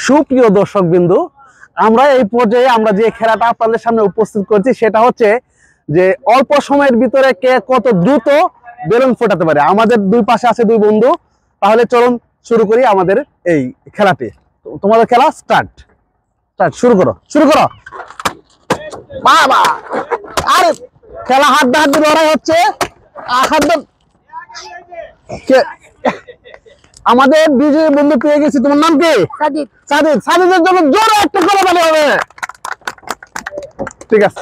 সুপ্রিয় দর্শক বিন্দু, আমরা এই পর্যায়ে আমরা যে খেলাটা আপনাদের সামনে উপস্থিত করছি সেটা হচ্ছে যে অল্প সময়ের ভিতরে কে কত দ্রুত বেলুন ফোটাতে পারে। আমাদের দুই পাশে আছে দুই বন্ধু। তাহলে চলুন শুরু করি আমাদের এই খেলাটি। তোমাদের খেলা স্টার্ট শুরু করো বাবা। আরে খেলা হাড্ডাহাড্ডি লড়াই হচ্ছে। আমাদের বিজয়ী বন্ধু পেয়ে গেছি। তোমার নাম কি? সাদিদের জন্য জোরে একটা করতালি হবে। ঠিক আছে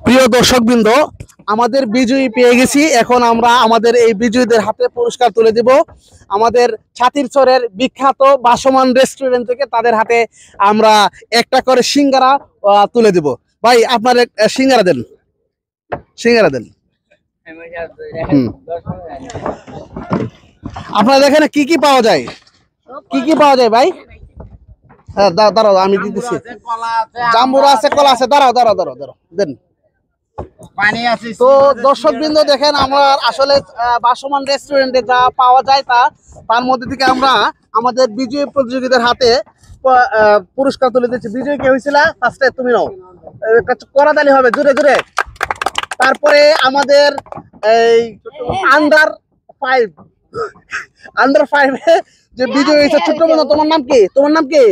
প্রিয় দর্শকবৃন্দ, আমাদের বিজয়ী পেয়ে গেছি। এখন আমরা আমাদের এই বিজয়ীদের হাতে পুরস্কার তুলে দিব। আমাদের ছাতিরচরের বিখ্যাত বাসমান রেস্টুরেন্ট থেকে তাদের হাতে আমরা একটা করে সিঙ্গারা তুলে দিব। ভাই আপনার সিঙ্গারা দেন। আপনাদের এখানে কি কি পাওয়া যায় ভাই? হ্যাঁ দাঁড়াও আমি দিতেছি। জাম্বুরা আছে, কলা আছে। দাঁড়াও দেন। তো দর্শকবৃন্দ দেখেন, আমরা আসলে বাসমান রেস্টুরেন্টে যা পাওয়া যায় তার মধ্যে থেকে আমরা আমাদের বিজয়ী প্রতিযোগীদের হাতে পুরস্কার তুলে দিচ্ছি। বিজয়ী কে হয়েছিল? ফার্স্টে তুমি নাও। করতালি হবে জোরে। তারপরে আমাদের এই আন্ডার 5 যে বিজয়ী হয়েছে ছোট্ট বন্ধু, তোমার নাম কি?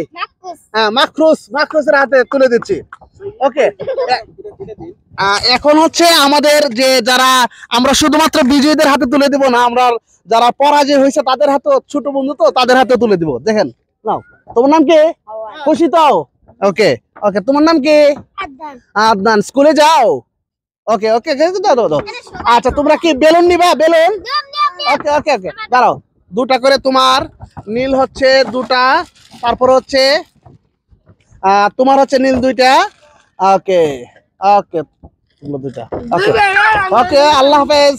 হ্যাঁ, মাকরুসের হাতে তুলে দিচ্ছি। ওকে, এখন হচ্ছে আমাদের যে যারা আমরা শুধুমাত্র বিজয়ীদের হাতে তুলে দিব না, আমরা যারা পরাজয় হয়েছে তাদের হাতে, ছোট বন্ধু তো তাদের হাতে তুলে দিব। দেখেন, নাও। তোমার নাম কি? খুশি তো? ওকে, তোমার নাম কি? আদনান। স্কুলে যাও? ওকে, দাও। আচ্ছা, তোমরা কি বেলুন নিবা? বেলুন? ওকে, দাঁড়াও। দুটা করে তোমার, নীল হচ্ছে দুটা, তারপর হচ্ছে তোমার হচ্ছে নীল দুইটা। ওকে, দুইটা। ওকে, আল্লাহ হাফেজ।